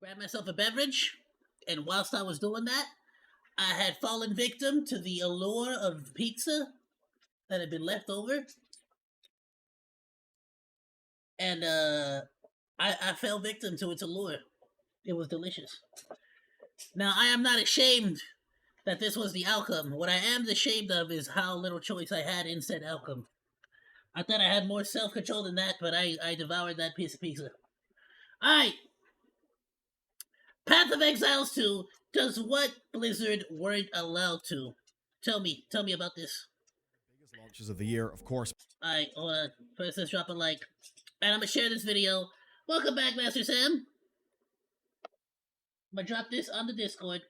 Grabbed myself a beverage, and whilst I was doing that, I had fallen victim to the allure of pizza that had been left over. And I fell victim to its allure. It was delicious. Now, I am not ashamed that this was the outcome. What I am ashamed of is how little choice I had in said outcome. I thought I had more self-control than that, but I devoured that piece of pizza. Alright. Path of Exiles 2 does what Blizzard weren't allowed to. Tell me about this. Biggest launches of the year, of course. Alright, hold on. First, let's drop a like. And I'm gonna share this video. Welcome back, Master Sam. I'm gonna drop this on the Discord.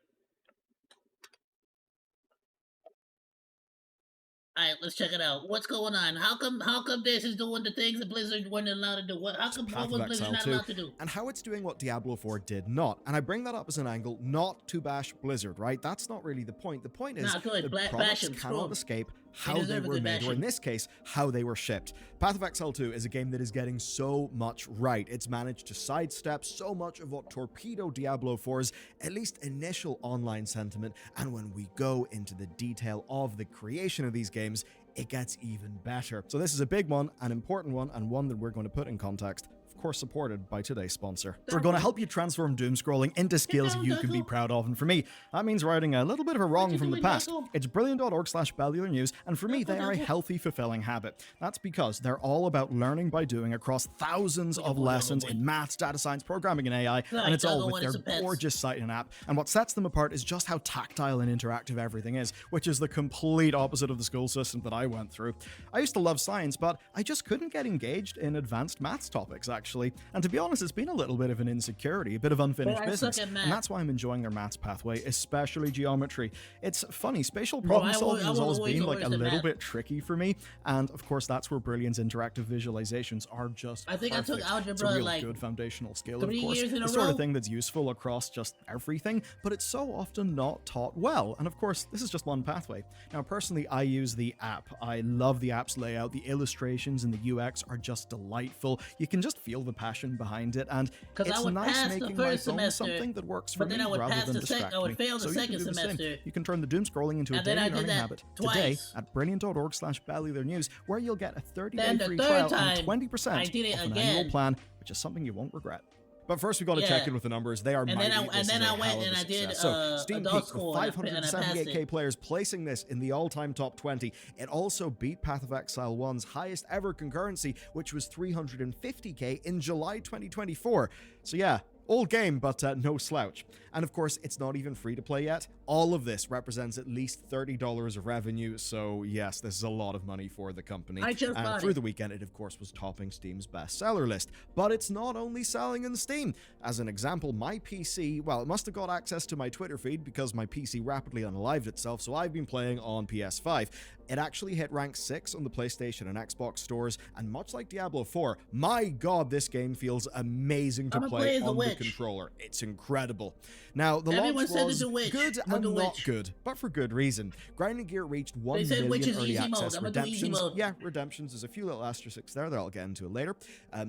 Alright, let's check it out. What's going on? How come this is doing the things that Blizzard weren't allowed to do? How come what was Blizzard not allowed to do? And how it's doing what Diablo 4 did not. And I bring that up as an angle not to bash Blizzard, right? That's not really the point. The point is that products cannot escape how they were made, or in this case, how they were shipped. Path of Exile 2 is a game that is getting so much right. It's managed to sidestep so much of what torpedoed Diablo 4's at least initial online sentiment, and when we go into the detail of the creation of these games, it gets even better. So this is a big one, an important one, and one that we're going to put in context, of course supported by today's sponsor. We're going to help you transform doom scrolling into skills you can be proud of, and for me, that means righting a little bit of a wrong from the past. It's brilliant.org/Bellular News, and for me, they are a healthy, fulfilling habit. That's because they're all about learning by doing across thousands of lessons in maths, data science, programming, and AI, and it's all with their gorgeous site and app. And what sets them apart is just how tactile and interactive everything is, which is the complete opposite of the school system that I went through. I used to love science, but I just couldn't get engaged in advanced maths topics, actually. And to be honest, it's been a little bit of an insecurity, a bit of unfinished business. And that's why I'm enjoying their maths pathway, especially geometry. It's funny, spatial problem solving has always been like a little bit tricky for me. And of course, that's where Brilliant's interactive visualizations are just I took algebra it's a real like good foundational skill, of 3 course. years in a The sort row. of thing that's useful across just everything, but it's so often not taught well. And of course, this is just one pathway. Now, personally, I use the app. I love the app's layout. The illustrations and the UX are just delightful. You can just feel the passion behind it, and it's nice making my phone something that works for me rather than distract me. I would fail the So you can second do the same. semester. You can turn the doom scrolling into a daily learning habit today at brilliant.org/Bellular News, where you'll get a 30-day free trial and 20% off an annual plan, which is something you won't regret. But first, we got to check in with the numbers. They are mighty. And then I went and I did so Steam adult peaked with school 578k players, placing this in the all-time top 20. It also beat Path of Exile 1's highest ever concurrency, which was 350k in July 2024. So yeah, old game, but no slouch. And of course, it's not even free to play yet. All of this represents at least $30 of revenue, so yes, this is a lot of money for the company. And through the weekend, it of course was topping Steam's bestseller list. But it's not only selling in Steam. As an example, my PC, well, it must have got access to my Twitter feed because my PC rapidly unalived itself, so I've been playing on PS5. It actually hit rank 6 on the PlayStation and Xbox stores, and much like Diablo 4, my god, this game feels amazing to play on the controller. It's incredible. Now, the launch was good and not good, but for good reason. Grinding Gear reached 1 million early access redemptions. Yeah, redemptions. There's a few little asterisks there that I'll get into it later.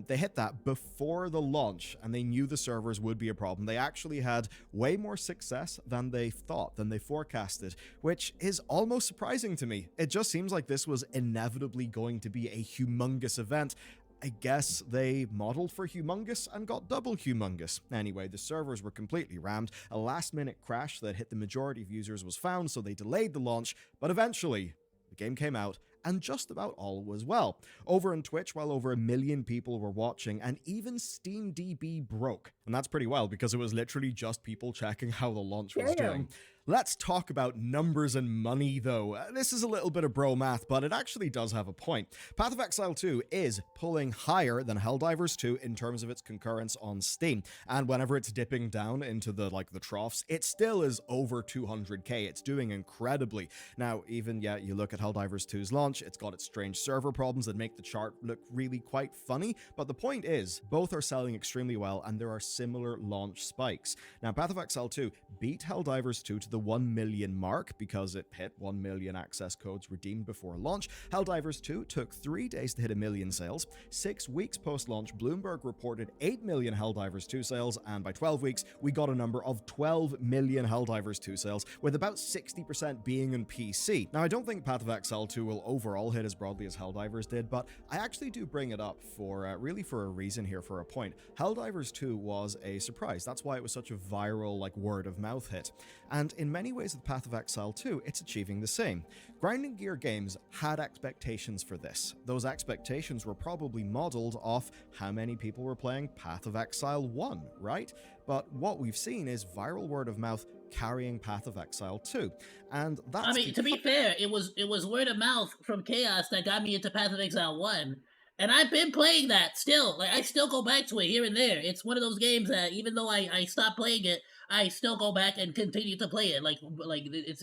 They hit that before the launch, and they knew the servers would be a problem. They actually had way more success than they thought, than they forecasted, which is almost surprising to me. It just seems like this was inevitably going to be a humongous event. I guess they modeled for humongous and got double humongous. Anyway, the servers were completely rammed. A last-minute crash that hit the majority of users was found, so they delayed the launch, but eventually, the game came out, and just about all was well. Over on Twitch, well over 1 million people were watching, and even SteamDB broke. And that's pretty well, because it was literally just people checking how the launch was doing. Let's talk about numbers and money, though. This is a little bit of bro math, but it actually does have a point. Path of Exile 2 is pulling higher than Helldivers 2 in terms of its concurrence on Steam. And whenever it's dipping down into the troughs, it still is over 200k. It's doing incredibly. Now, even, you look at Helldivers 2's launch, it's got its strange server problems that make the chart look really quite funny. But the point is, both are selling extremely well, and there are similar launch spikes. Now, Path of Exile 2 beat Helldivers 2 to the the 1 million mark because it hit 1 million access codes redeemed before launch. Helldivers 2 took 3 days to hit 1 million sales. 6 weeks post-launch, Bloomberg reported 8 million Helldivers 2 sales, and by 12 weeks, we got a number of 12 million Helldivers 2 sales, with about 60% being on PC. Now, I don't think Path of Exile 2 will overall hit as broadly as Helldivers did, but I actually do bring it up for really for a reason here, for a point. Helldivers 2 was a surprise. That's why it was such a viral, like, word-of-mouth hit. And in many ways with Path of Exile 2, it's achieving the same. Grinding Gear Games had expectations for this. Those expectations were probably modeled off how many people were playing Path of Exile 1, right? But what we've seen is viral word of mouth carrying Path of Exile 2. And that's, I mean, to be fair, it was word of mouth from Chaos that got me into Path of Exile 1. And I've been playing that still. Like, I still go back to it here and there. It's one of those games that even though I stopped playing it, I still go back and continue to play it. Like it's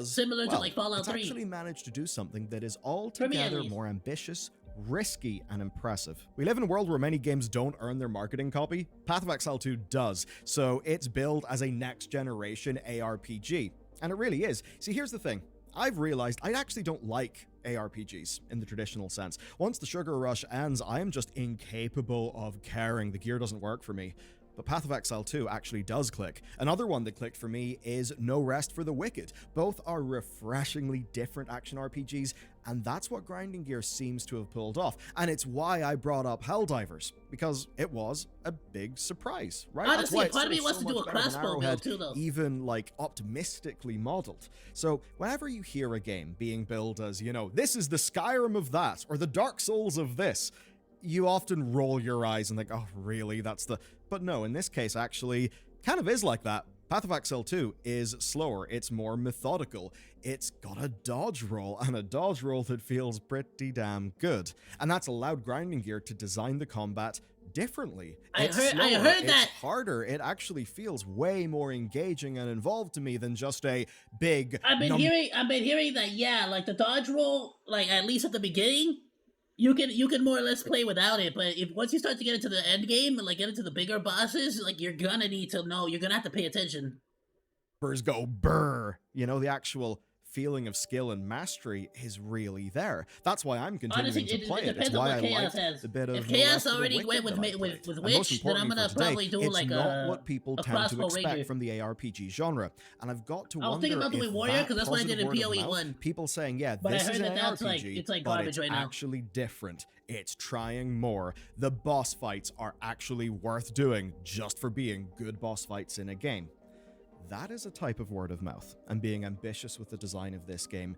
similar to like Fallout 3. It's actually managed to do something that is altogether more ambitious, risky, and impressive. We live in a world where many games don't earn their marketing copy. Path of Exile 2 does, so it's billed as a next-generation ARPG. And it really is. See, here's the thing. I've realized I actually don't like ARPGs in the traditional sense. Once the sugar rush ends, I am just incapable of caring. The gear doesn't work for me. But Path of Exile 2 actually does click. Another one that clicked for me is No Rest for the Wicked. Both are refreshingly different action RPGs, and that's what Grinding Gear seems to have pulled off. And it's why I brought up Helldivers, because it was a big surprise, right? Honestly, part of me wants to do a crossbow build too, though. Even, like, optimistically modeled. So, whenever you hear a game being billed as, you know, this is the Skyrim of that, or the Dark Souls of this, you often roll your eyes and think, oh, really? That's the... But no, in this case, actually, kind of is like that. Path of Exile 2 is slower, it's more methodical, it's got a dodge roll, and a dodge roll that feels pretty damn good. And that's allowed Grinding Gear to design the combat differently. I heard that. It's harder. It actually feels way more engaging and involved to me than just a big... I've been hearing that, yeah, like the dodge roll, like at least at the beginning, you can more or less play without it, but if once you start to get into the end game and like get into the bigger bosses, like you're gonna need to know, you're gonna have to pay attention. Burrs go brr. You know, the actual feeling of skill and mastery is really there. That's why I'm continuing to play it. It's why I like the bit of... If Chaos already went with Witch, then I'm gonna probably do like it's not what people tend to expect from the ARPG genre. And I've got to wonder I was thinking about doing Warrior, because that's what I did in PoE 1. People saying, yeah, but this is an that's ARPG, it's like but garbage it's right now. actually different. It's trying more. The boss fights are actually worth doing just for being good boss fights in a game. That is a type of word of mouth, and being ambitious with the design of this game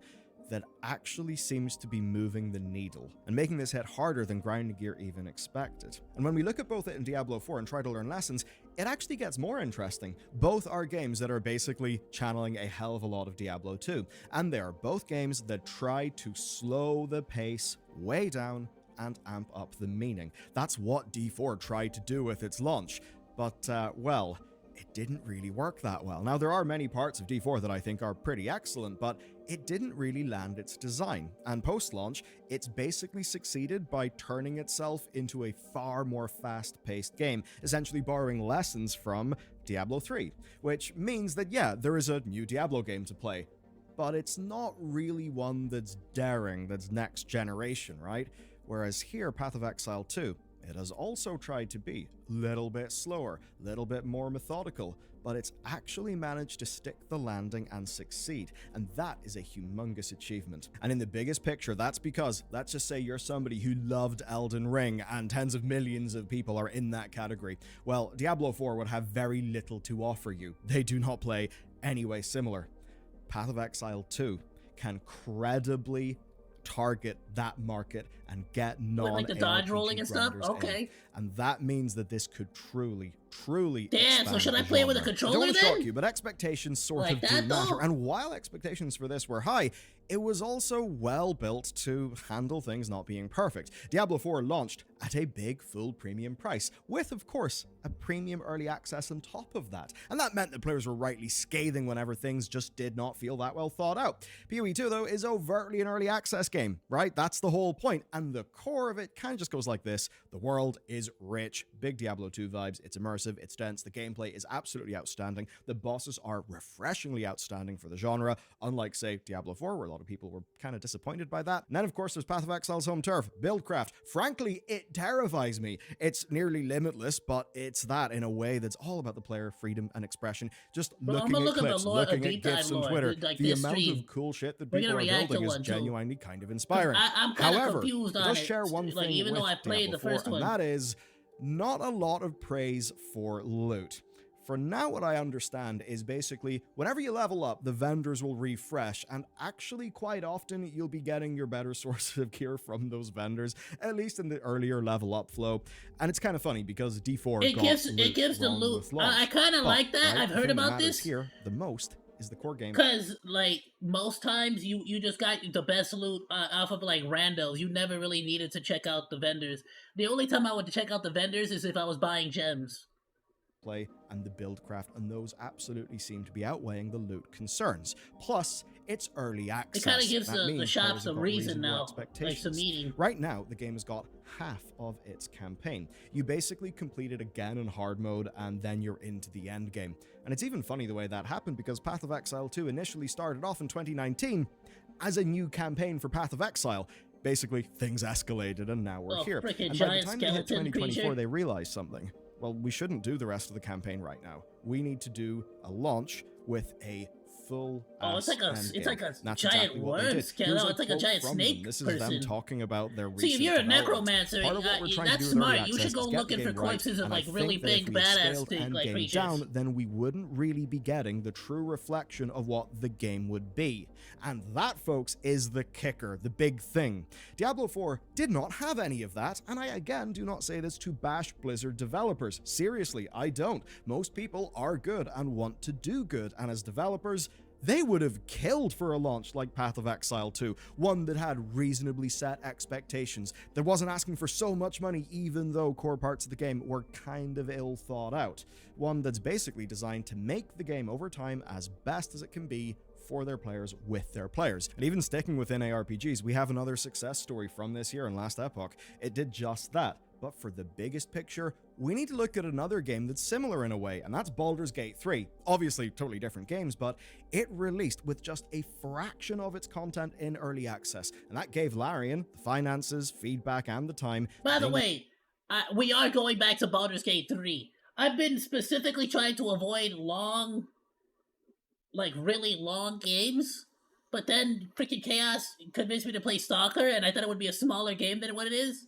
that actually seems to be moving the needle, and making this hit harder than Grinding Gear even expected. And when we look at both it and Diablo 4 and try to learn lessons, it actually gets more interesting. Both are games that are basically channeling a hell of a lot of Diablo 2, and they are both games that try to slow the pace way down and amp up the meaning. That's what D4 tried to do with its launch, but, well... it didn't really work that well. Now, there are many parts of D4 that I think are pretty excellent, but it didn't really land its design. And post-launch, it's basically succeeded by turning itself into a far more fast-paced game, essentially borrowing lessons from Diablo 3, which means that, yeah, there is a new Diablo game to play, but it's not really one that's daring, that's next generation, right? Whereas here, Path of Exile 2, it has also tried to be a little bit slower, a little bit more methodical, but it's actually managed to stick the landing and succeed, and that is a humongous achievement. And in the biggest picture, that's because, let's just say you're somebody who loved Elden Ring, and tens of millions of people are in that category. Well, Diablo 4 would have very little to offer you. They do not play anyway similar. Path of Exile 2 can credibly target that market and get like the dodge rolling and stuff. Okay, and that means that this could truly damn. So should I play with a controller? I don't want to then? shock you, but expectations sort like of do matter. Though? And while expectations for this were high, it was also well built to handle things not being perfect. Diablo 4 launched at a big full premium price, with, of course, a premium early access on top of that. And that meant that players were rightly scathing whenever things just did not feel that well thought out. PoE 2, though, is overtly an early access game, right? That's the whole point. And and the core of it kind of just goes like this. The world is rich, big Diablo 2 vibes, it's immersive, it's dense, the gameplay is absolutely outstanding, the bosses are refreshingly outstanding for the genre, unlike, say, Diablo 4, where a lot of people were kind of disappointed by that. And then, of course, there's Path of Exile's home turf, Buildcraft. Frankly, it terrifies me. It's nearly limitless, but it's that in a way that's all about the player, freedom, and expression. Just looking at clips, looking at GIFs on Twitter, the amount of cool shit that people are building is genuinely kind of inspiring. I'm kind of However, confused on it does it. share one Like, thing even with though I played Diablo the first 4, one, and that is not a lot of praise for loot. For now, what I understand is basically whenever you level up, the vendors will refresh, and actually quite often you'll be getting your better sources of gear from those vendors, at least in the earlier level up flow. And it's kind of funny because D4 it gives the loot. I kind of like that. I've heard about this here the most is the core game, because like most times you just got the best loot off of like randos. You never really needed to check out the vendors. The only time I would check out the vendors is if I was buying gems. Play and the Buildcraft, and those absolutely seem to be outweighing the loot concerns. Plus, it's early access. It kind of gives the shops a reason now, like some meaning. Right now, the game has got half of its campaign. You basically complete it again in hard mode, and then you're into the end game. And it's even funny the way that happened, because Path of Exile 2 initially started off in 2019 as a new campaign for Path of Exile. Basically, things escalated, and now we're here. And by the time they hit 2024, they realized something. Well, we shouldn't do the rest of the campaign right now. We need to do a launch with a full it's like a giant worm skeleton. It's like a giant snake This is person. them talking about their recent See, if you're a development. necromancer, Part of what we're trying to that's do with early smart. You should access go is get looking the for game right, corpses of and like I really think that if big we badass scaled thing, like endgame creatures. down, then we wouldn't really be getting the true reflection of what the game would be. And that, folks, is the kicker, the big thing. Diablo 4 did not have any of that, and I again do not say this to bash Blizzard developers. Seriously, I don't. Most people are good and want to do good, and as developers, they would have killed for a launch like Path of Exile 2, one that had reasonably set expectations, that wasn't asking for so much money even though core parts of the game were kind of ill thought out, one that's basically designed to make the game over time as best as it can be for their players with their players. And even sticking within ARPGs, we have another success story from this year in Last Epoch. It did just that. But for the biggest picture, we need to look at another game that's similar in a way, and that's Baldur's Gate 3. Obviously, totally different games, but it released with just a fraction of its content in early access, and that gave Larian the finances, feedback, and the time. By the way, we are going back to Baldur's Gate 3. I've been specifically trying to avoid long, like really long games, but then freaking Chaos convinced me to play Stalker, and I thought it would be a smaller game than what it is.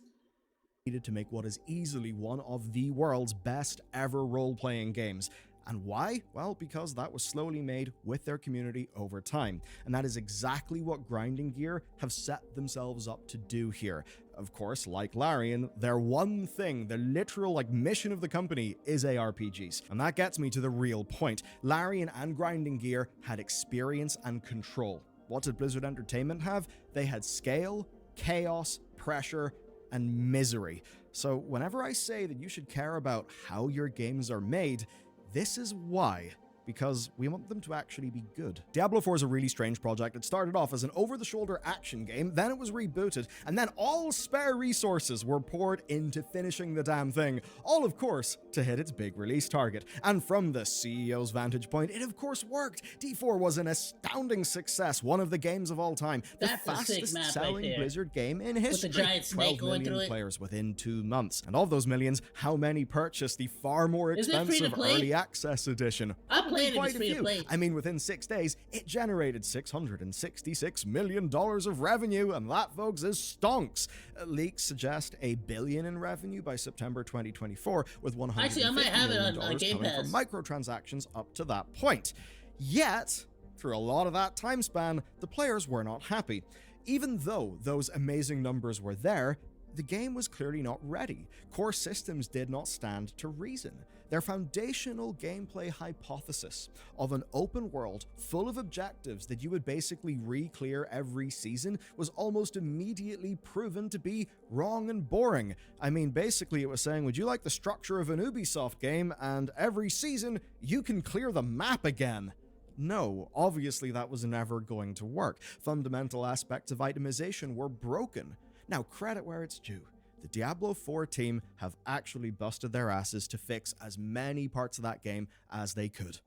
Needed to make what is easily one of the world's best ever role-playing games. And why? Well, because that was slowly made with their community over time. And that is exactly what Grinding Gear have set themselves up to do here. Of course, like Larian, their one thing, the literal mission of the company is ARPGs. And that gets me to the real point. Larian and Grinding Gear had experience and control. What did Blizzard Entertainment have? They had scale, chaos, pressure, and misery. So whenever I say that you should care about how your games are made, this is why. Because we want them to actually be good. Diablo 4 is a really strange project. It started off as an over-the-shoulder action game, then it was rebooted, and then all spare resources were poured into finishing the damn thing, all of course to hit its big release target. And from the CEO's vantage point, it of course worked. D4 was an astounding success, one of the games of all time, the fastest-selling Blizzard game in history. With the giant snake 12 million going through players within 2 months. And of those millions, how many purchased the far more expensive early access edition? Quite a few. I mean, within 6 days, it generated $666 million of revenue, and that, folks, is stonks. Leaks suggest $1 billion in revenue by September 2024, with $150 Actually, I might have it on Game coming Pass from microtransactions up to that point. Yet, through a lot of that time span, the players were not happy. Even though those amazing numbers were there, the game was clearly not ready. Core systems did not stand to reason. Their foundational gameplay hypothesis of an open world full of objectives that you would basically re-clear every season was almost immediately proven to be wrong and boring. I mean, basically it was saying, would you like the structure of an Ubisoft game, and every season you can clear the map again? No, obviously that was never going to work. Fundamental aspects of itemization were broken. Now, credit where it's due. The Diablo 4 team have actually busted their asses to fix as many parts of that game as they could.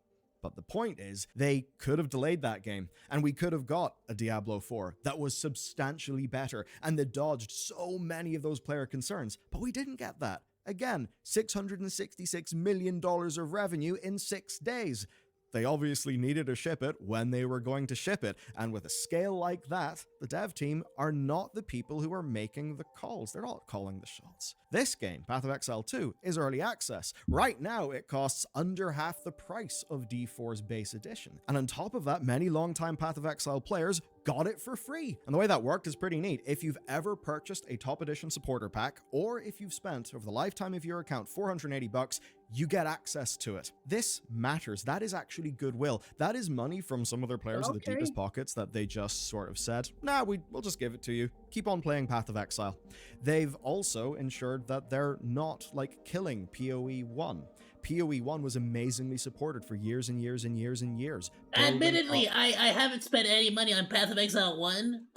But the point is, they could have delayed that game, and we could have got a Diablo 4 that was substantially better and that dodged so many of those player concerns, but we didn't get that. Again, $666 million of revenue in 6 days. They obviously needed to ship it when they were going to ship it, and with a scale like that, the dev team are not the people who are making the calls. They're not calling the shots. This game, Path of Exile 2, is early access. Right now, it costs under half the price of D4's base edition. And on top of that, many longtime Path of Exile players got it for free. And the way that worked is pretty neat. If you've ever purchased a top edition supporter pack, or if you've spent over the lifetime of your account $480, you get access to it. This matters. That is actually goodwill. That is money from some of their players in the deepest pockets that they just sort of said, nah, we'll just give it to you. Keep on playing Path of Exile. They've also ensured that they're not like killing PoE 1. PoE 1 was amazingly supported for years and years and years and years. Admittedly, I haven't spent any money on Path of Exile 1.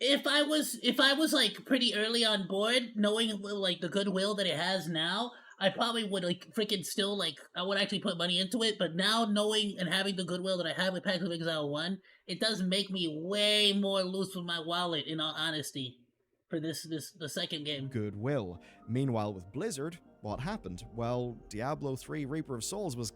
If I was like pretty early on board, knowing like the goodwill that it has now, I probably would like freaking still like I would actually put money into it. But now knowing and having the goodwill that I have with Path of Exile 1, it does make me way more loose with my wallet, in all honesty, for the second game. Goodwill. Meanwhile, with Blizzard, what happened? Well, Diablo 3 Reaper of Souls was,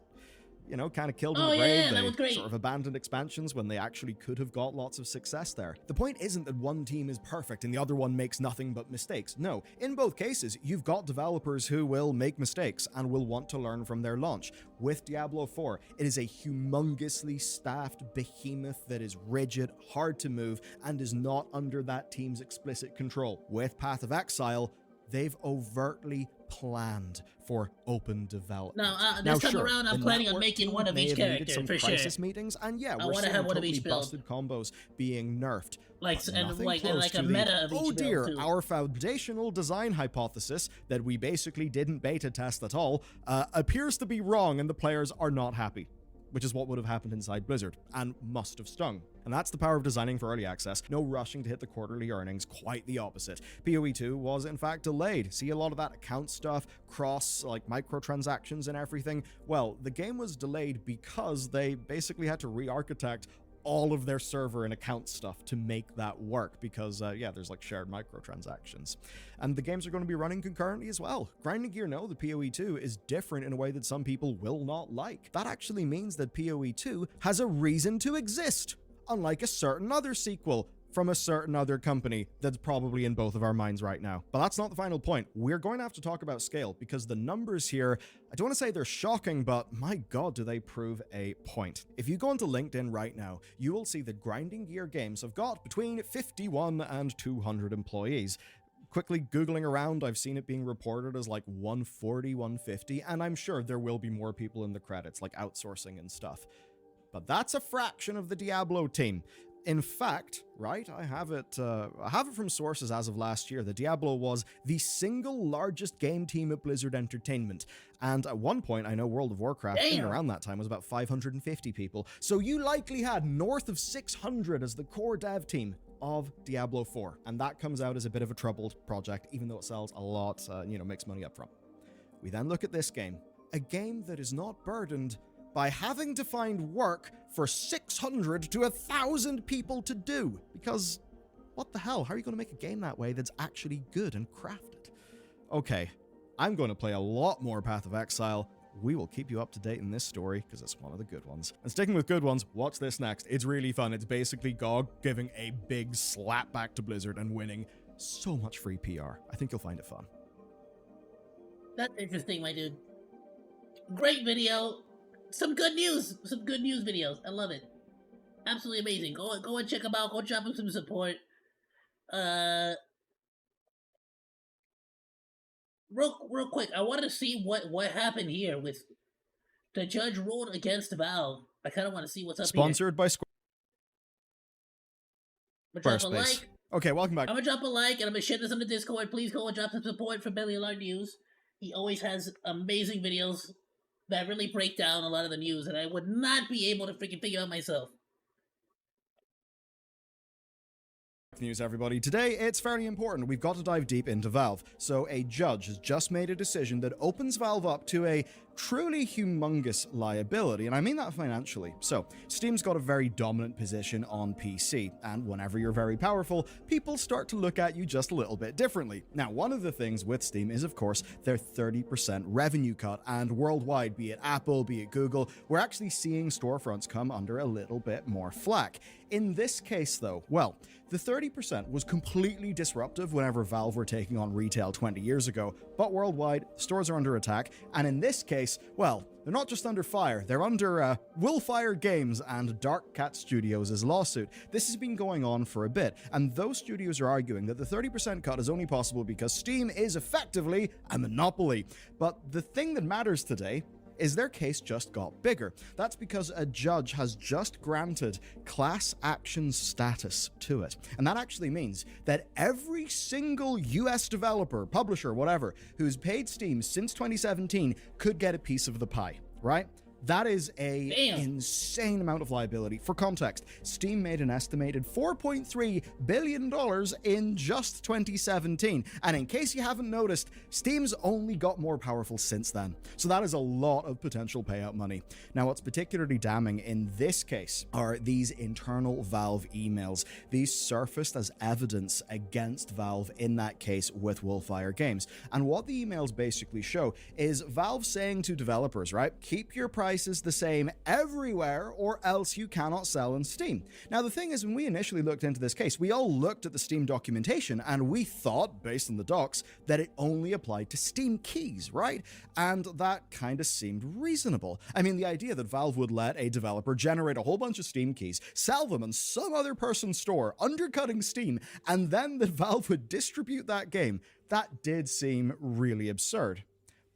kind of killed in the grave. Yeah, that was great. Sort of abandoned expansions when they actually could have got lots of success there. The point isn't that one team is perfect and the other one makes nothing but mistakes. No, in both cases, you've got developers who will make mistakes and will want to learn from their launch. With Diablo 4, it is a humongously staffed behemoth that is rigid, hard to move, and is not under that team's explicit control. With Path of Exile, they've overtly planned for open development. Now, this time around, I'm planning on making one of each character, for sure. Crisis meetings, and yeah, we're seeing have one of totally each build. busted combos being nerfed. Like a meta of each oh dear, build, too. Our foundational design hypothesis that we basically didn't beta test at all appears to be wrong, and the players are not happy. Which is what would have happened inside Blizzard, and must have stung. And that's the power of designing for early access. No rushing to hit the quarterly earnings, quite the opposite. PoE 2 was in fact delayed. See a lot of that account stuff, microtransactions and everything? Well, the game was delayed because they basically had to re-architect all of their server and account stuff to make that work because, there's like shared microtransactions. And the games are going to be running concurrently as well. Grinding Gear know that PoE 2 is different in a way that some people will not like. That actually means that PoE 2 has a reason to exist, unlike a certain other sequel from a certain other company that's probably in both of our minds right now. But that's not the final point. We're going to have to talk about scale because the numbers here, I don't want to say they're shocking, but my god, do they prove a point. If you go onto LinkedIn right now, you will see that Grinding Gear Games have got between 51 and 200 employees. Quickly Googling around, I've seen it being reported as like 140, 150, and I'm sure there will be more people in the credits, like outsourcing and stuff. But that's a fraction of the Diablo team. In fact, right, I have it from sources as of last year that Diablo was the single largest game team at Blizzard Entertainment. And at one point, I know World of Warcraft, in around that time, was about 550 people. So you likely had north of 600 as the core dev team of Diablo 4. And that comes out as a bit of a troubled project, even though it sells a lot, makes money up front. We then look at this game, a game that is not burdened by having to find work for 600 to 1,000 people to do. Because, what the hell? How are you going to make a game that way that's actually good and crafted? Okay, I'm going to play a lot more Path of Exile. We will keep you up to date in this story, because it's one of the good ones. And sticking with good ones, watch this next. It's really fun. It's basically GOG giving a big slap back to Blizzard and winning so much free PR. I think you'll find it fun. That's interesting, my dude. Great video. Some good news videos. I love it. Absolutely amazing. Go and check them out. Go drop them some support. Real quick, I want to see what happened here with the judge ruled against Valve. I kind of want to see what's up here. Sponsored by Squarespace. Okay, welcome back. I'm gonna drop a like and I'm gonna share this on the Discord. Please go and drop some support for Bellular News. He always has amazing videos that really break down a lot of the news, and I would not be able to freaking figure out myself. Tech news, everybody. Today, it's fairly important. We've got to dive deep into Valve. So, a judge has just made a decision that opens Valve up to a truly humongous liability, and I mean that financially. So, Steam's got a very dominant position on PC, and whenever you're very powerful, people start to look at you just a little bit differently. Now, one of the things with Steam is, of course, their 30% revenue cut, and worldwide, be it Apple, be it Google, we're actually seeing storefronts come under a little bit more flack. In this case, though, well, the 30% was completely disruptive whenever Valve were taking on retail 20 years ago, but worldwide, stores are under attack, and in this case, well, they're not just under fire, they're under Willfire Games and Dark Cat Studios' lawsuit. This has been going on for a bit, and those studios are arguing that the 30% cut is only possible because Steam is effectively a monopoly. But the thing that matters today is their case just got bigger. That's because a judge has just granted class action status to it. And that actually means that every single US developer, publisher, whatever, who's paid Steam since 2017 could get a piece of the pie, right? That is a insane amount of liability. For context, Steam made an estimated $4.3 billion in just 2017. And in case you haven't noticed, Steam's only got more powerful since then. So that is a lot of potential payout money. Now, what's particularly damning in this case are these internal Valve emails. These surfaced as evidence against Valve in that case with Willfire Games. And what the emails basically show is Valve saying to developers, right, keep your prices the same everywhere or else you cannot sell on Steam. Now, the thing is, when we initially looked into this case, we all looked at the Steam documentation and we thought, based on the docs, that it only applied to Steam keys, right? And that kind of seemed reasonable. I mean, the idea that Valve would let a developer generate a whole bunch of Steam keys, sell them in some other person's store, undercutting Steam, and then that Valve would distribute that game, that did seem really absurd.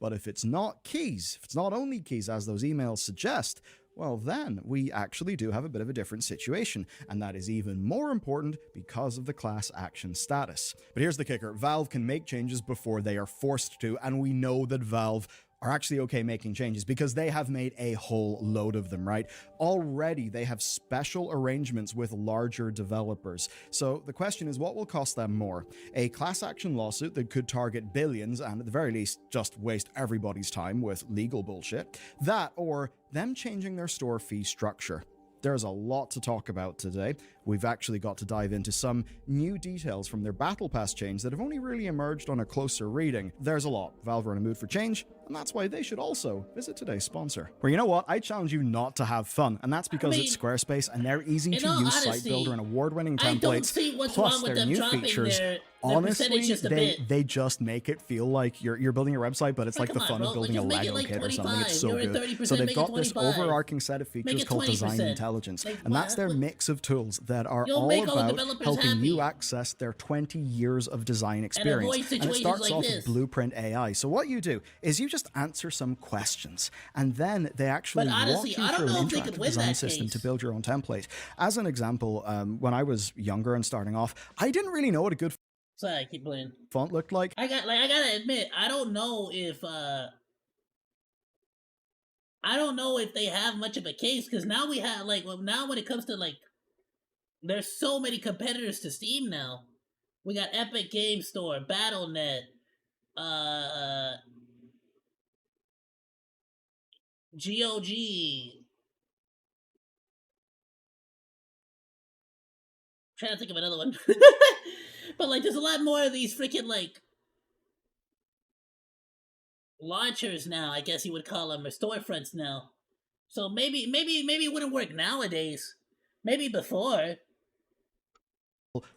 But if it's not keys, if it's not only keys as those emails suggest, well then we actually do have a bit of a different situation, and that is even more important because of the class action status. But here's the kicker, Valve can make changes before they are forced to, and we know that Valve are actually okay making changes because they have made a whole load of them, right? Already they have special arrangements with larger developers. So the question is, what will cost them more? A class action lawsuit that could target billions and at the very least just waste everybody's time with legal bullshit? That, or them changing their store fee structure? There's a lot to talk about today. We've actually got to dive into some new details from their Battle Pass change that have only really emerged on a closer reading. There's a lot. Valve are in a mood for change, and that's why they should also visit today's sponsor. Where, you know what, I challenge you not to have fun, and that's because it's Squarespace and their easy-to-use site builder and award-winning templates, plus their new features. Honestly, they just make it feel like you're building a website, but it's like the fun of building a Lego kit or something. It's so good. So they've got this overarching set of features called Design Intelligence, and that's their mix of tools that are all about helping you access their 20 years of design experience. And it starts off with Blueprint AI. So what you do is you just answer some questions, and then they actually walk you through an interactive design system to build your own template. As an example, when I was younger and starting off, I didn't really know what a good Sorry, I keep playing. Font looked like. I gotta admit, I don't know if they have much of a case, because now we have now when it comes to there's so many competitors to Steam now. We got Epic Game Store, Battle.net, GOG. I'm trying to think of another one. But there's a lot more of these freaking launchers now, I guess you would call them, or storefronts now. So maybe it wouldn't work nowadays. Maybe before.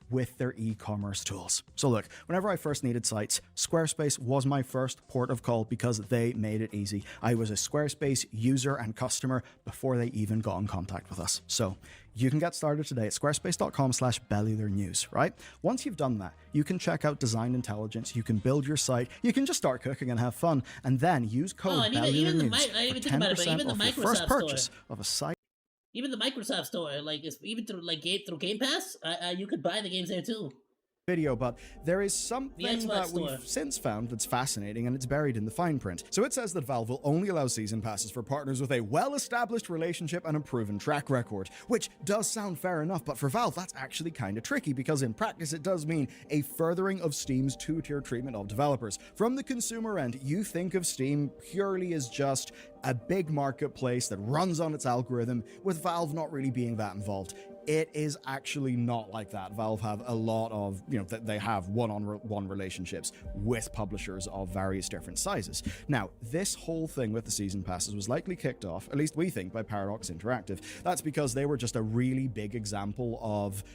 With their e-commerce tools. So look, whenever I first needed sites, Squarespace was my first port of call because they made it easy. I was a Squarespace user and customer before they even got in contact with us. So you can get started today at squarespace.com/bellularnews, right? Once you've done that, you can check out Design Intelligence, you can build your site, you can just start cooking and have fun, and then use code BellularNews for 10% off your first purchase of a site. Even the Microsoft Store, even through Game Pass, you could buy the games there too. video, but there is something that we've since found that's fascinating, and it's buried in the fine print. So it says that Valve will only allow season passes for partners with a well-established relationship and a proven track record, which does sound fair enough, but for Valve, that's actually kind of tricky, because in practice, it does mean a furthering of Steam's two-tier treatment of developers. From the consumer end, you think of Steam purely as just a big marketplace that runs on its algorithm, with Valve not really being that involved. It is actually not like that. Valve have a lot of, they have one-on-one relationships with publishers of various different sizes. Now, this whole thing with the season passes was likely kicked off, at least we think, by Paradox Interactive. That's because they were just a really big example of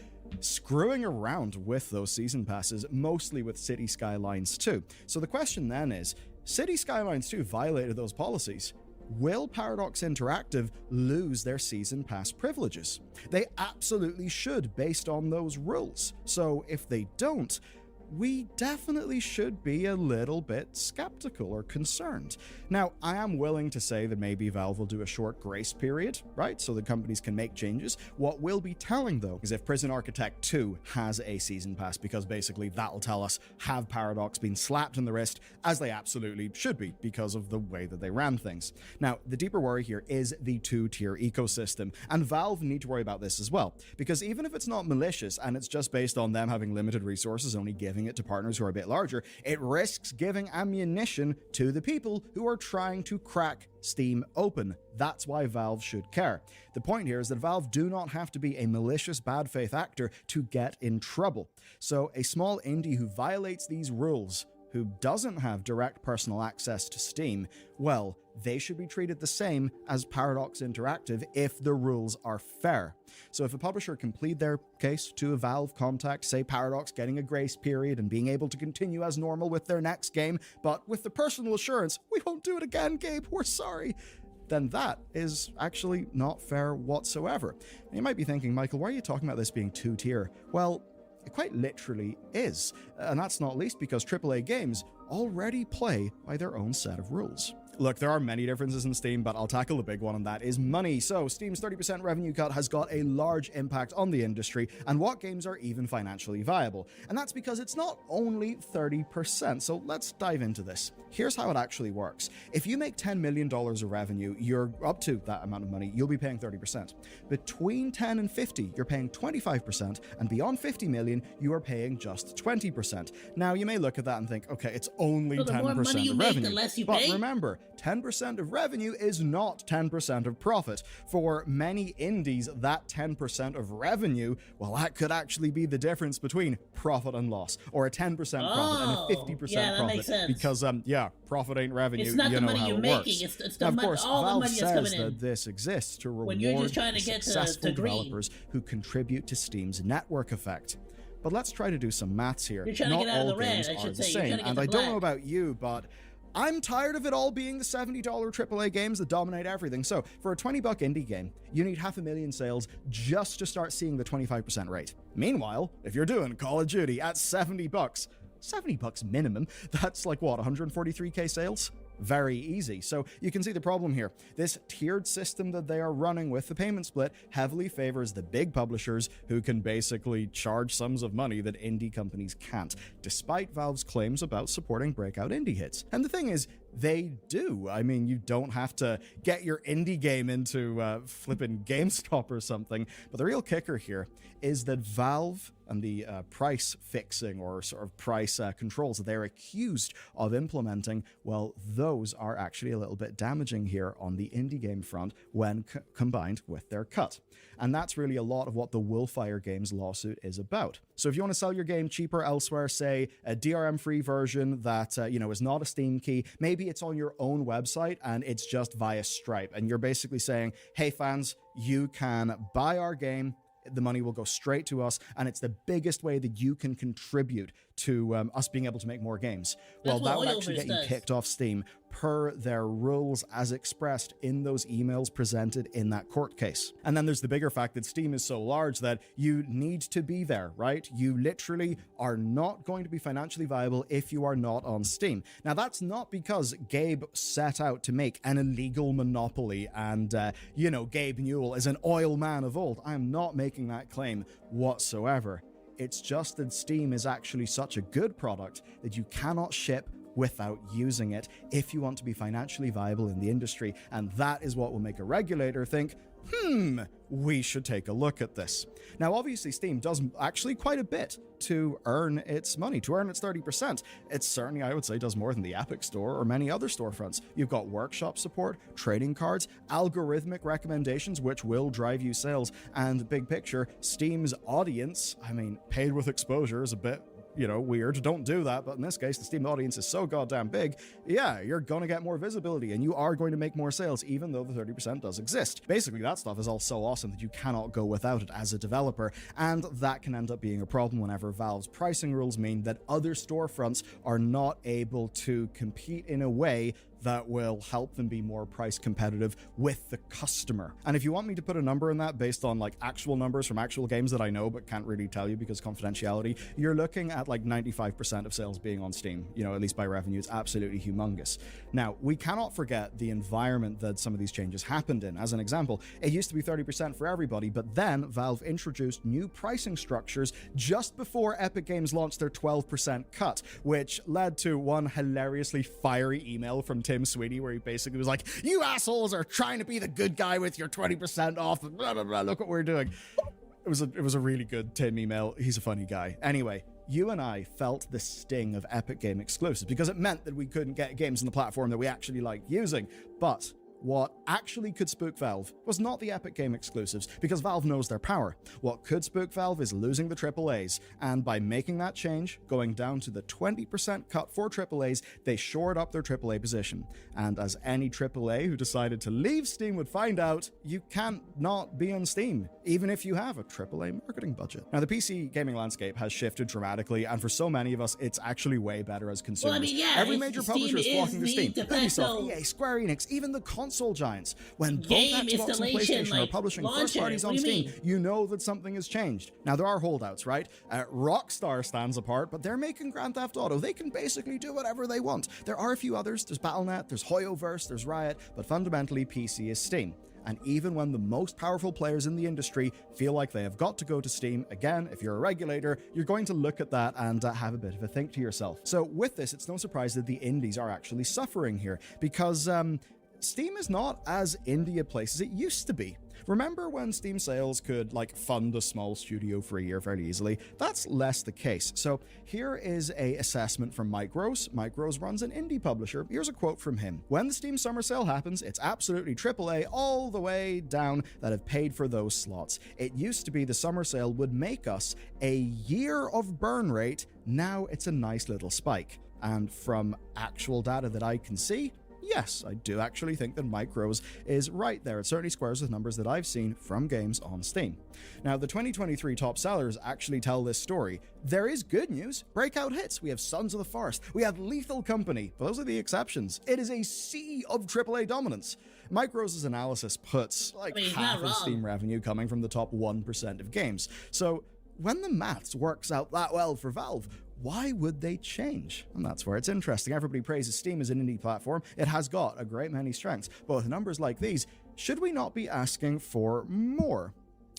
screwing around with those season passes, mostly with City Skylines 2. So the question then is, City Skylines 2 violated those policies. Will Paradox Interactive lose their season pass privileges? They absolutely should, based on those rules. So if they don't, we definitely should be a little bit skeptical or concerned. Now, I am willing to say that maybe Valve will do a short grace period, right? So the companies can make changes. What we'll be telling, though, is if Prison Architect 2 has a season pass, because basically that'll tell us, have Paradox been slapped in the wrist, as they absolutely should be, because of the way that they ran things. Now, the deeper worry here is the two-tier ecosystem, and Valve need to worry about this as well, because even if it's not malicious, and it's just based on them having limited resources, only giving it to partners who are a bit larger, it risks giving ammunition to the people who are trying to crack Steam open. That's why Valve should care. The point here is that Valve do not have to be a malicious bad faith actor to get in trouble. So a small indie who violates these rules, who doesn't have direct personal access to Steam, well, they should be treated the same as Paradox Interactive if the rules are fair. So if a publisher can plead their case to a Valve contact, say Paradox getting a grace period and being able to continue as normal with their next game, but with the personal assurance, we won't do it again, Gabe, we're sorry, then that is actually not fair whatsoever. And you might be thinking, Michael, why are you talking about this being two-tier? Well, it quite literally is, and that's not least because AAA games already play by their own set of rules. Look, there are many differences in Steam, but I'll tackle the big one, and that is money. So Steam's 30% revenue cut has got a large impact on the industry and what games are even financially viable. And that's because it's not only 30%. So let's dive into this. Here's how it actually works. If you make $10 million of revenue, you're up to that amount of money, you'll be paying 30%. Between 10 and 50, you're paying 25%, and beyond 50 million, you are paying just 20%. Now, you may look at that and think, okay, it's only 10% of revenue. But remember, 10% of revenue is not 10% of profit. For many indies, that 10% of revenue, well, that could actually be the difference between profit and loss, or a 10% profit and a 50% profit. Makes sense. Because, profit ain't revenue. It's not the money you're making, works. it's the now, of money, course, all Valve the money that's coming says in. that this exists to reward when you're just trying to get successful to green. developers who contribute to Steam's network effect. But let's try to do some maths here. You're trying Not to get out all of the red, games I are should the say. You're same, trying to get and to I don't know black. about you, but I'm tired of it all being the $70 AAA games that dominate everything. So for a $20 indie game, you need 500,000 sales just to start seeing the 25% rate. Meanwhile, if you're doing Call of Duty at $70, $70 minimum, that's like what, 143k sales? Very easy. So you can see the problem here. This tiered system that they are running with the payment split heavily favors the big publishers who can basically charge sums of money that indie companies can't, despite Valve's claims about supporting breakout indie hits. And the thing is, they do. I mean, you don't have to get your indie game into flipping GameStop or something. But the real kicker here is that Valve and the price fixing or sort of price controls that they're accused of implementing, well, those are actually a little bit damaging here on the indie game front when combined with their cut. And that's really a lot of what the Wolfire Games lawsuit is about. So if you want to sell your game cheaper elsewhere, say a DRM-free version that, is not a Steam key, maybe it's on your own website and it's just via Stripe. And you're basically saying, hey fans, you can buy our game, the money will go straight to us, and it's the biggest way that you can contribute to us being able to make more games. Well, that would actually get you kicked off Steam per their rules as expressed in those emails presented in that court case. And then there's the bigger fact that Steam is so large that you need to be there, right? You literally are not going to be financially viable if you are not on Steam. Now, that's not because Gabe set out to make an illegal monopoly and, Gabe Newell is an oil man of old. I am not making that claim whatsoever. It's just that Steam is actually such a good product that you cannot ship without using it if you want to be financially viable in the industry. And that is what will make a regulator think, we should take a look at this. Now, obviously, Steam does actually quite a bit to earn its money, to earn its 30%. It certainly, I would say, does more than the Epic Store or many other storefronts. You've got workshop support, trading cards, algorithmic recommendations, which will drive you sales, and big picture, Steam's audience, I mean, paid with exposure is a bit weird. Don't do that. But in this case, the Steam audience is so goddamn big. Yeah, you're going to get more visibility and you are going to make more sales, even though the 30% does exist. Basically, that stuff is all so awesome that you cannot go without it as a developer. And that can end up being a problem whenever Valve's pricing rules mean that other storefronts are not able to compete in a way that will help them be more price competitive with the customer. And if you want me to put a number in that based on like actual numbers from actual games that I know but can't really tell you because confidentiality, you're looking at like 95% of sales being on Steam, at least by revenue. It's absolutely humongous. Now, we cannot forget the environment that some of these changes happened in. As an example, it used to be 30% for everybody, but then Valve introduced new pricing structures just before Epic Games launched their 12% cut, which led to one hilariously fiery email from Tim Sweeney where he basically was like, you assholes are trying to be the good guy with your 20% off, blah, blah, blah, look what we're doing. It was a really good Tim email. He's a funny guy. Anyway, you and I felt the sting of Epic Game exclusives because it meant that we couldn't get games on the platform that we actually liked using. But what actually could spook Valve was not the Epic Game exclusives, because Valve knows their power. What could spook Valve is losing the AAAs, and by making that change, going down to the 20% cut for AAAs, they shored up their AAA position. And as any AAA who decided to leave Steam would find out, you can't not be on Steam, even if you have a AAA marketing budget. Now, the PC gaming landscape has shifted dramatically, and for so many of us, it's actually way better as consumers. Every major publisher is flocking to Steam. Ubisoft, EA, Square Enix, even the console giants. When both Xbox and PlayStation are publishing first parties on Steam, you know that something has changed. Now, there are holdouts, right? Rockstar stands apart, but they're making Grand Theft Auto. They can basically do whatever they want. There are a few others. There's Battle.net, there's Hoyoverse, there's Riot, but fundamentally, PC is Steam. And even when the most powerful players in the industry feel like they have got to go to Steam, again, if you're a regulator, you're going to look at that and have a bit of a think to yourself. So with this, it's no surprise that the indies are actually suffering here, because Steam is not as indie a place as it used to be. Remember when Steam sales could fund a small studio for a year fairly easily? That's less the case. So here is a assessment from Mike Rose. Mike Rose runs an indie publisher. Here's a quote from him. When the Steam summer sale happens, it's absolutely AAA all the way down that have paid for those slots. It used to be the summer sale would make us a year of burn rate. Now it's a nice little spike. And from actual data that I can see, yes, I do actually think that Mike Rose is right there. It certainly squares with numbers that I've seen from games on Steam. Now, the 2023 top sellers actually tell this story. There is good news. Breakout hits. We have Sons of the Forest. We have Lethal Company. Those are the exceptions. It is a sea of AAA dominance. Mike Rose's analysis puts half of Steam revenue coming from the top 1% of games. So when the maths works out that well for Valve, why would they change? And that's where it's interesting. Everybody praises Steam as an indie platform. It has got a great many strengths. But with numbers like these, should we not be asking for more?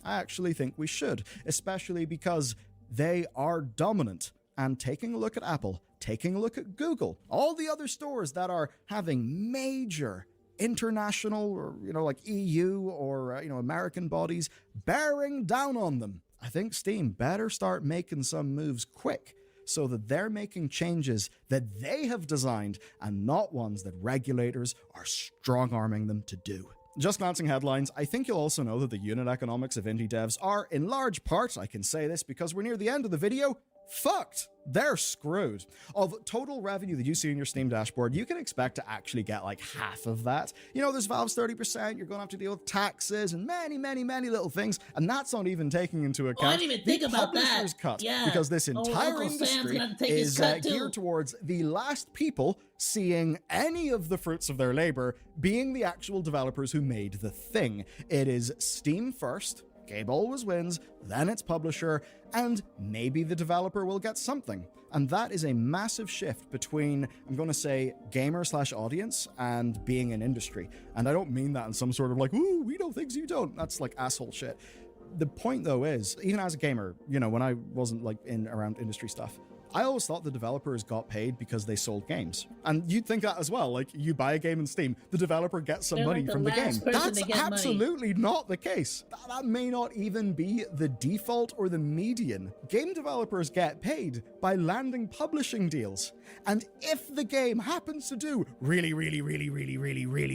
I actually think we should, especially because they are dominant. And taking a look at Apple, taking a look at Google, all the other stores that are having major international or, EU or, American bodies bearing down on them, I think Steam better start making some moves quick, so that they're making changes that they have designed and not ones that regulators are strong-arming them to do. Just glancing headlines, I think you'll also know that the unit economics of indie devs are, in large part, I can say this because we're near the end of the video, fucked. They're screwed. Of total revenue that you see in your Steam dashboard, you can expect to actually get half of that. There's Valve's 30%, you're going to have to deal with taxes and many, many, many little things, and that's not even taking into account I didn't even think about that. Cut, yeah. Because this entire industry is geared towards the last people seeing any of the fruits of their labor being the actual developers who made the thing. It is Steam first, game always wins, then its publisher, and maybe the developer will get something. And that is a massive shift between, I'm going to say, gamer/audience and being an industry. And I don't mean that in some sort of ooh, we know things you don't. That's asshole shit. The point, though, is, even as a gamer, you know, when I wasn't like in around industry stuff, I always thought the developers got paid because they sold games. And you'd think that as well. Like, you buy a game in Steam, the developer gets some money from the game. That's absolutely not the case. That may not even be the default or the median. Game developers get paid by landing publishing deals. And if the game happens to do really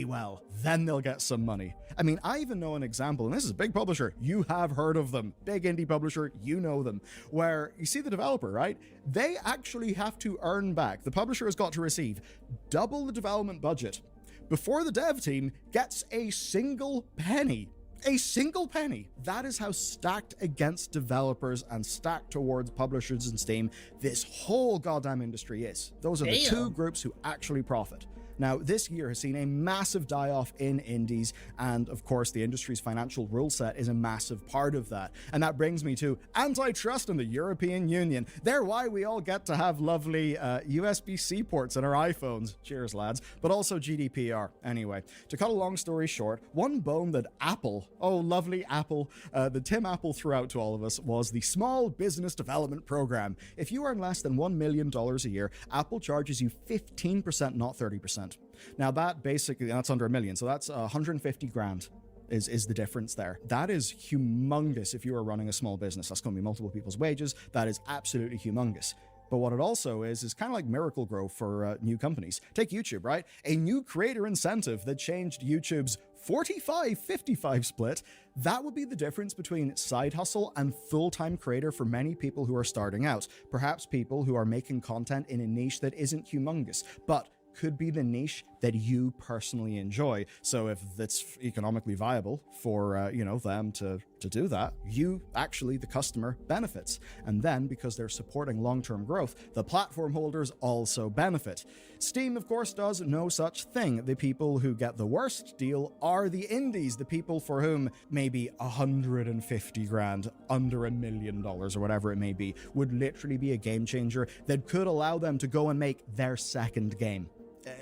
well, then they'll get some money. I mean, I even know an example, and this is a big publisher. You have heard of them. Big indie publisher, you know them. Where you see the developer, right? They actually have to earn back. The publisher has got to receive double the development budget before the dev team gets a single penny. A single penny. That is how stacked against developers and stacked towards publishers and Steam this whole goddamn industry is. Those are the two groups who actually profit. Now, this year has seen a massive die-off in indies, and of course, the industry's financial rule set is a massive part of that. And that brings me to antitrust in the European Union. They're why we all get to have lovely USB-C ports in our iPhones. Cheers, lads. But also GDPR. Anyway, to cut a long story short, one bone that Apple, oh, lovely Apple, the Tim Apple threw out to all of us was the Small Business Development Program. If you earn less than $1 million a year, Apple charges you 15%, not 30%. Now that basically, that's under $1 million, so that's 150 grand is the difference there. That is humongous if you are running a small business. That's going to be multiple people's wages. That is absolutely humongous. But what it also is kind of like Miracle Grow for new companies. Take YouTube, right? A new creator incentive that changed YouTube's 45-55 split. That would be the difference between side hustle and full-time creator for many people who are starting out. Perhaps people who are making content in a niche that isn't humongous, but could be the niche that you personally enjoy. So if it's economically viable for them to do that, you actually, the customer, benefits. And then because they're supporting long-term growth, the platform holders also benefit. Steam, of course, does no such thing. The people who get the worst deal are the indies, the people for whom maybe 150 grand, under $1 million or whatever it may be, would literally be a game changer that could allow them to go and make their second game,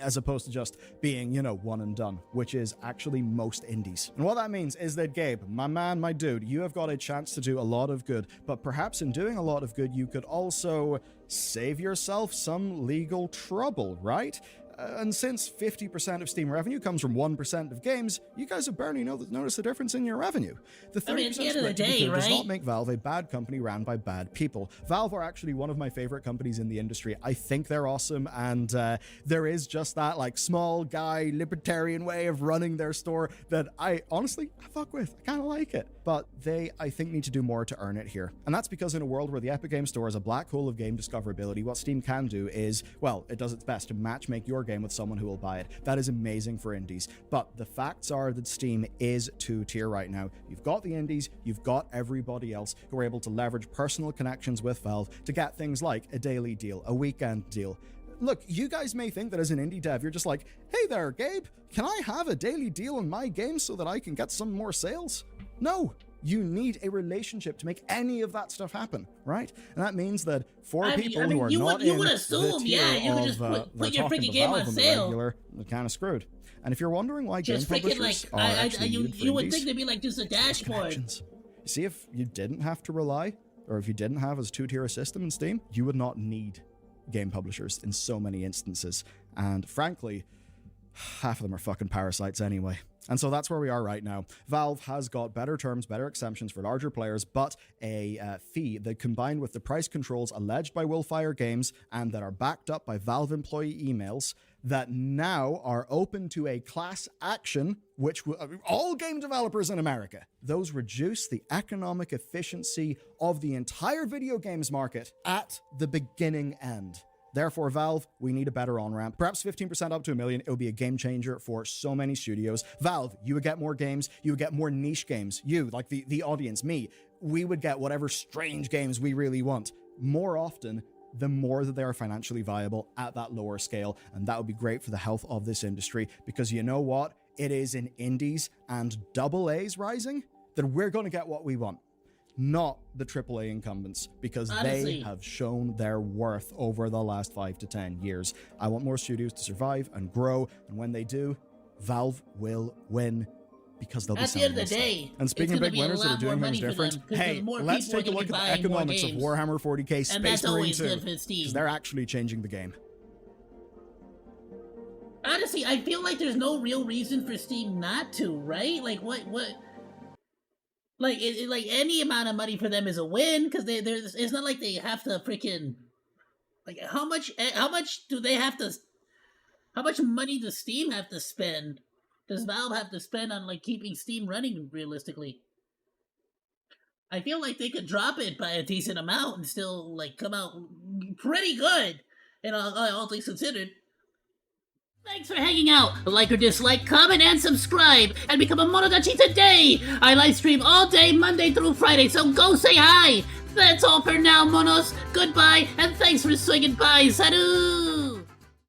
as opposed to just being, one and done, which is actually most indies. And what that means is that, Gabe, my man, my dude, you have got a chance to do a lot of good, but perhaps in doing a lot of good, you could also save yourself some legal trouble, right? And since 50% of Steam revenue comes from 1% of games, you guys have barely noticed the difference in your revenue. The 30% split does not make Valve a bad company ran by bad people. Valve are actually one of my favorite companies in the industry. I think they're awesome, and there is just that small guy libertarian way of running their store that I fuck with. I kind of like it. But they, I think, need to do more to earn it here. And that's because in a world where the Epic Games Store is a black hole of game discoverability, what Steam can do is, well, it does its best to matchmake your game with someone who will buy it. That is amazing for indies. But the facts are that Steam is two-tier right now. You've got the indies, you've got everybody else who are able to leverage personal connections with Valve to get things like a daily deal, a weekend deal. Look, you guys may think that as an indie dev, you're just like, hey there, Gabe, can I have a daily deal in my game so that I can get some more sales? No. You need a relationship to make any of that stuff happen, right? And that means that for people who are not in the tier you could just put your freaking game on sale. They're kind of screwed. And if you're wondering why game publishers are actually you would think they'd be like just a dashboard. You see, if you didn't have to rely, or if you didn't have a two-tier system in Steam, you would not need game publishers in so many instances. And frankly, half of them are fucking parasites anyway. And so that's where we are right now. Valve has got better terms, better exemptions for larger players, but a fee that, combined with the price controls alleged by Willfire Games and that are backed up by Valve employee emails, that now are open to a class action, which will, all game developers in America, those reduce the economic efficiency of the entire video games market at the beginning end. Therefore, Valve, we need a better on-ramp. Perhaps 15% up to $1 million. It would be a game changer for so many studios. Valve, you would get more games. You would get more niche games. You, like the audience, me, we would get whatever strange games we really want. More often, the more that they are financially viable at that lower scale. And that would be great for the health of this industry. Because you know what? It is in indies and AA's rising that we're going to get what we want. Not the AAA incumbents, because they have shown their worth over the last 5 to 10 years. I want more studios to survive and grow, and when they do, Valve will win because they'll be At the selling end of the more day, stuff. And speaking of it's gonna big be a winners that are lot more doing things money for different, them, 'cause hey, there's more let's people take a gonna look be at the buying more economics of games. Warhammer 40k And Space that's Marine always 2, good for because Steam. they're actually changing the game. Honestly, I feel like there's no real reason for Steam not to, right? Like, what? Like, like any amount of money for them is a win, because it's not like they have to freaking, like, how much do they have to, how much money does Steam have to spend? Does Valve have to spend on, like, keeping Steam running realistically? I feel like they could drop it by a decent amount and still, like, come out pretty good, and all things considered. Thanks for hanging out. Like or dislike, comment, and subscribe, and become a Monodachi today! I live stream all day, Monday through Friday, so go say hi! That's all for now, Monos. Goodbye, and thanks for swinging by. Salut!